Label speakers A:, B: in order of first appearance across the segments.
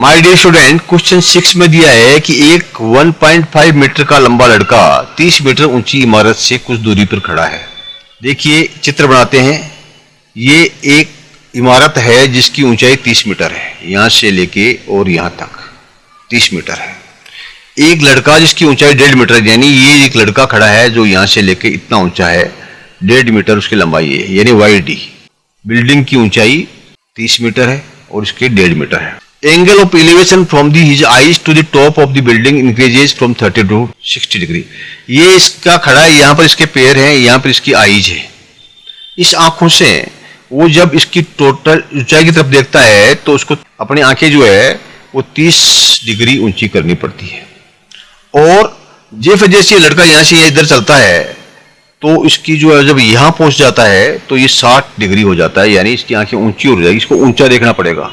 A: My dear student, question 6 में दिया है कि एक 1.5 मीटर का लंबा लड़का 30 मीटर ऊंची इमारत से कुछ दूरी पर खड़ा है। देखिए चित्र बनाते हैं। ये एक इमारत है जिसकी ऊंचाई 30 मीटर है, यहाँ से लेके और यहाँ तक 30 मीटर है। एक लड़का जिसकी ऊंचाई 1.5 मीटर, यानी ये एक लड़का खड़ा है जो यहाँ से लेके इतना ऊंचा है, 1.5 मीटर उसकी लंबाई है, यानी YD। बिल्डिंग की ऊंचाई 30 मीटर है और इसके 1.5 मीटर है। Angle of elevation from the his eyes to the top of the building increases from 30 to 60 degree. ये इसका खड़ा है, यहाँ पर इसके पैर हैं, यहाँ पर इसकी आईज है। इस आंखों से वो जब इसकी टोटल ऊंचाई की तरफ देखता है तो उसको अपनी आंखें जो है वो 30 डिग्री ऊंची करनी पड़ती है। और जैसे ये लड़का यहाँ से इधर चलता है तो इसकी जो है जब यहाँ पहुंच जाता है तो ये 60 डिग्री हो जाता है, यानी इसकी आंखें ऊंची हो जाएगी। इसको ऊंचा देखना पड़ेगा,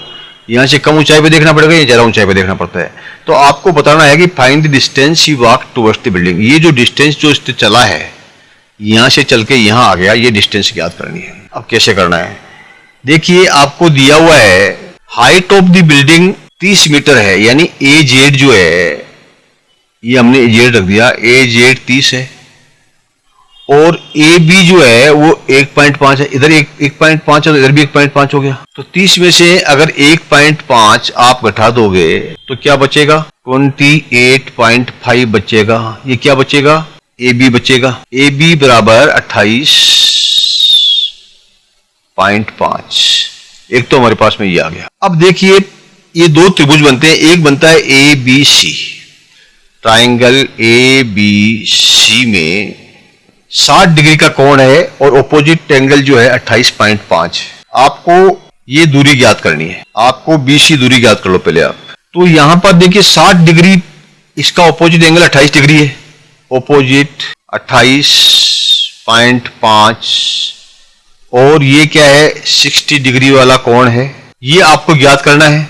A: यहाँ से कम ऊंचाई पे देखना पड़ेगा या ज़्यादा ऊंचाई पे देखना पड़ता है। तो आपको बताना है कि find the distance he walk towards the building. ये जो डिस्टेंस जो इससे चला है, यहाँ से चल के यहाँ आ गया, ये डिस्टेंस याद करनी है। अब कैसे करना है, देखिए आपको दिया हुआ है height of the building 30 metre है, यानी AZ जो है ये हमने AZ रख दिया, AZ 30 है और AB जो है वो 1.5 है। इधर 1.5 है, इधर भी 1.5 हो गया। तो 30 में से अगर 1.5 आप घटा दोगे तो क्या बचेगा, 28.5 बचेगा। ये क्या बचेगा, AB बचेगा। AB बराबर 28.5। एक तो हमारे पास में ये आ गया। अब देखिए ये दो त्रिभुज बनते हैं, एक बनता है ABC। ट्राइंगल ABC में 60 डिग्री का कोण है और ऑपोजिट एंगल जो है 28.5। आपको ये दूरी ज्ञात करनी है, आपको BC दूरी ज्ञात कर लो पहले आप। तो यहां पर देखिए 60 डिग्री इसका ऑपोजिट एंगल 28 डिग्री है, ऑपोजिट 28.5 और ये क्या है 60 डिग्री वाला कोण है, ये आपको ज्ञात करना है।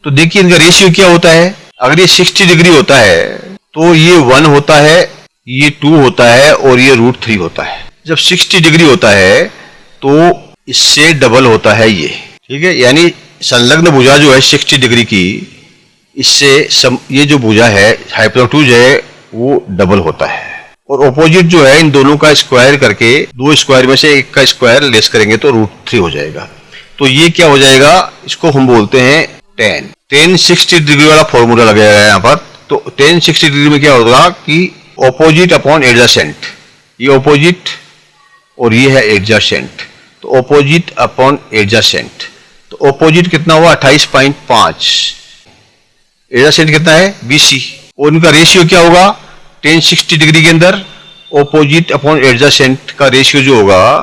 A: तो देखिए इनका रेशियो क्या होता है, अगर ये 60 डिग्री होता है तो ये 1 होता है, ये 2 होता है और ये √3 होता है। जब 60 डिग्री होता है तो इससे डबल होता है ये, ठीक है। यानी संलग्न भुजा जो है 60 डिग्री की, इससे ये जो भुजा है हाइपोटेन्यूज है वो डबल होता है। और ऑपोजिट जो है इन दोनों का स्क्वायर करके, दो स्क्वायर में से एक का स्क्वायर लेस करेंगे तो √3 हो जाएगा। तो ये क्या हो जाएगा, इसको हम बोलते हैं tan 60 डिग्री वाला फॉर्मूला लगेगा यहाँ पर। तो tan 60 डिग्री में क्या होगा कि ऑपोजिट अपॉन एडजेसेंट, ये ऑपोजिट और ये है एडजेसेंट, तो ऑपोजिट अपॉन एडजेसेंट। तो ऑपोजिट कितना हुआ 28.5, एडजेसेंट कितना है BC, और उनका रेशियो क्या होगा tan 60 डिग्री के अंदर ऑपोजिट अपॉन एडजेसेंट का रेशियो जो होगा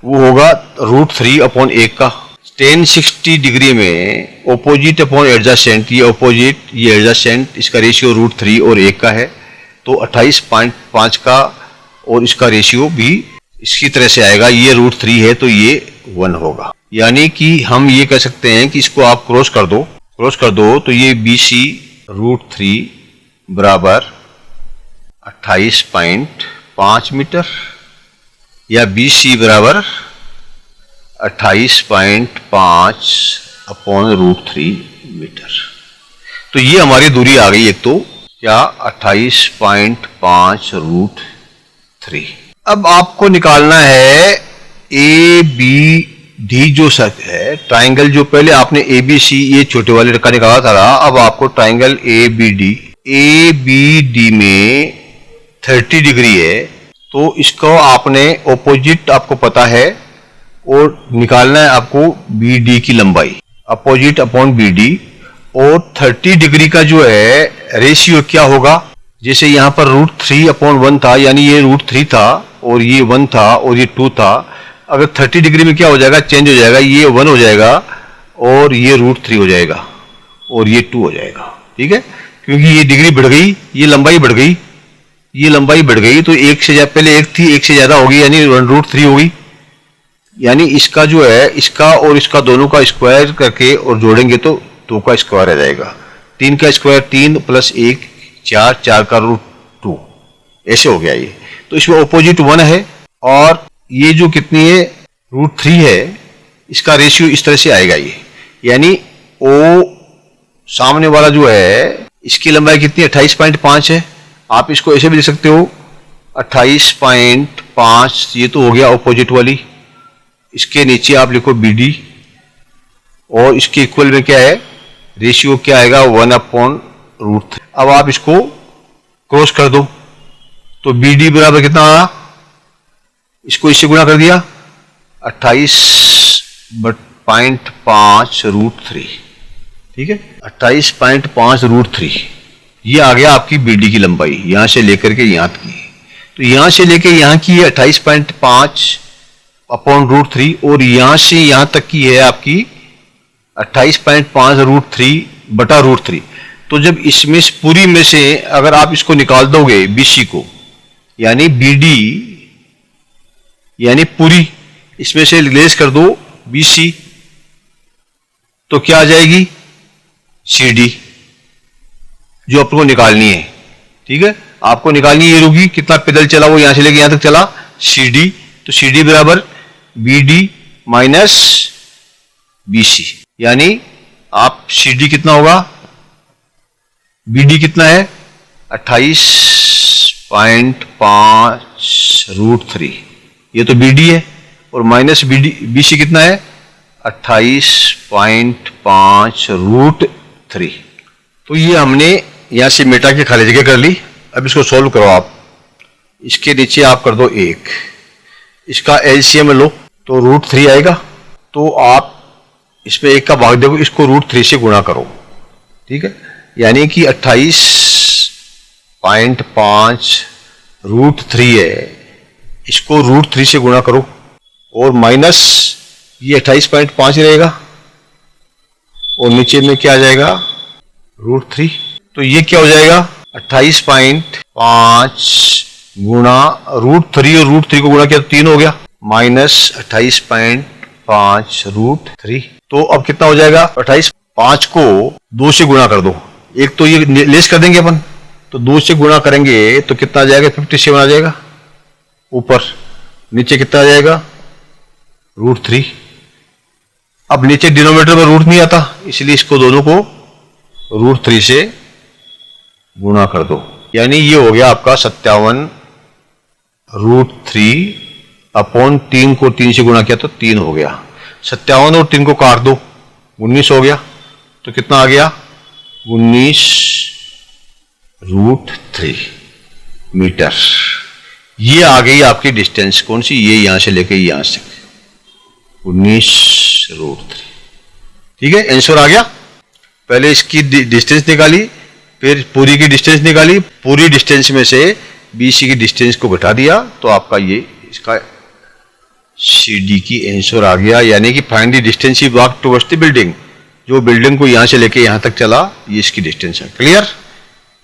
A: वो होगा √3 अपॉन 1 का। tan 60 डिग्री में ऑपोजिट अपॉन एडजेसेंट, ये ऑपोजिट ये एडजेसेंट, इसका रेशियो √3 और 1 का है। तो 28.5 का और इसका रेशियो भी इसकी तरह से आएगा, ये √3 है तो ये 1 होगा। यानी कि हम ये कह सकते हैं कि इसको आप क्रॉस कर दो तो ये BC √3 बराबर 28.5 मीटर या BC बराबर 28.5 अपॉन √3 मीटर। तो ये हमारी दूरी आ गई, एक तो क्या 28.5 √3। अब आपको निकालना है ABD जो है ट्राइंगल, जो पहले आपने ABC ये छोटे वाले का निकाला था, अब आपको ट्राइंगल ABD में 30 डिग्री है। तो इसको आपने ऑपोजिट आपको पता है और निकालना है आपको BD की लंबाई, अपोजिट अपॉन BD। और 30 डिग्री का जो है रेशियो क्या होगा, जैसे यहाँ पर √3 अपॉन 1 था, यानी ये √3 था और ये 1 था और ये 2 था। अगर 30 डिग्री में क्या हो जाएगा, चेंज हो जाएगा, ये 1 हो जाएगा और ये √3 हो जाएगा और ये 2 हो जाएगा, ठीक है। क्योंकि ये डिग्री बढ़ गई, ये लंबाई बढ़ गई, ये लंबाई बढ़ गई तो एक से ज्यादा, पहले एक थी एक से ज्यादा होगी यानी √3 होगी। यानी इसका जो है इसका और इसका दोनों का स्क्वायर करके और जोड़ेंगे तो 2 का स्क्वायर आ जाएगा, 3 का स्क्वायर 3 + 1 4, 4 का √2, ऐसे हो गया ये। तो इसमें ऑपोजिट 1 है और ये जो कितनी है √3 है, इसका रेशियो इस तरह से आएगा ये, यानी O सामने वाला जो है इसकी लंबाई कितनी 28.5 है। आप इसको ऐसे भी लिख सकते हो 28.5, ये तो हो गया ऑपोजिट वाली। इसके नीचे आप लिखो BD और इसके इक्वल में क्या है, रेशियो क्या आएगा 1/√3। अब आप इसको क्रॉस कर दो तो BD बराबर कितना आया, इसको इससे गुणा कर दिया 28.5√3, ठीक है 28.5√3। ये आ गया आपकी BD की लंबाई यहां से लेकर के यहां तक की। तो यहां से लेकर यहां की है 28.5/√3 और यहां से यहां तक की है आपकी 28.5√3/√3। तो जब इसमें पूरी में से अगर आप इसको निकाल दोगे BC को, यानी BD यानी पूरी इसमें से लेस कर दो BC, तो क्या आ जाएगी CD जो आपको निकालनी है, ठीक है आपको निकालनी है। ये रुकी कितना पैदल चला, वो यहां से लेके यहां तक चला CD, तो CD बराबर BD माइनस BC, यानी आप CD कितना होगा, BD कितना है 28.5√3, ये तो BD है, और माइनस BC कितना है 28.5√3। तो ये हमने यहां से मिटा के खाली जगह कर ली। अब इसको सोल्व करो आप। इसके नीचे आप कर दो 1, इसका LCM लो तो √3 आएगा। तो आप इसमें 1 का भाग देखो, इसको √3 से गुणा करो, ठीक है यानी कि 28.5√3 है, इसको √3 से गुणा करो और माइनस ये 28.5 रहेगा और नीचे में क्या आ जाएगा √3। तो ये क्या हो जाएगा 28.5 गुणा √3 और √3 को गुणा किया तो 3 हो गया, माइनस 28.5√3। तो अब कितना हो जाएगा 28.5 को 2 से गुणा कर दो, एक तो ये लेस कर देंगे अपन, तो 2 से गुणा करेंगे तो कितना आ जाएगा 57 आ जाएगा ऊपर, नीचे कितना आ जाएगा √3। अब नीचे डिनोमिनेटर में रूट नहीं आता, इसलिए इसको दोनों को √3 से गुणा कर दो, यानी ये हो गया आपका 57√3/3 को 3 से गुणा किया तो 3 हो गया। 57 और 3 को काट दो 19 हो गया, तो कितना आ गया 19√3 मीटर। ये आ गई आपकी डिस्टेंस, कौन सी, ये यहां से लेके यहां से 19√3, ठीक है आंसर आ गया। पहले इसकी डिस्टेंस निकाली, फिर पूरी की डिस्टेंस निकाली, पूरी डिस्टेंस में से BC की डिस्टेंस को घटा दिया, तो आपका ये इसका CD की आंसर आ गया। यानी कि find the distance he walk towards the building, जो बिल्डिंग को यहां से लेके यहां तक चला, ये इसकी डिस्टेंस है। क्लियर,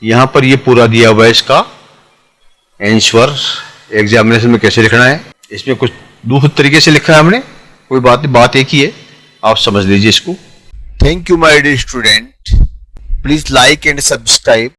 A: यहां पर ये पूरा दिया हुआ है इसका आंसर। एग्जामिनेशन में कैसे लिखना है, इसमें कुछ दूसरे तरीके से लिखा है हमने, कोई बात नहीं, बात एक ही है, आप समझ लीजिए इसको।
B: Thank you my dear student. Please like and subscribe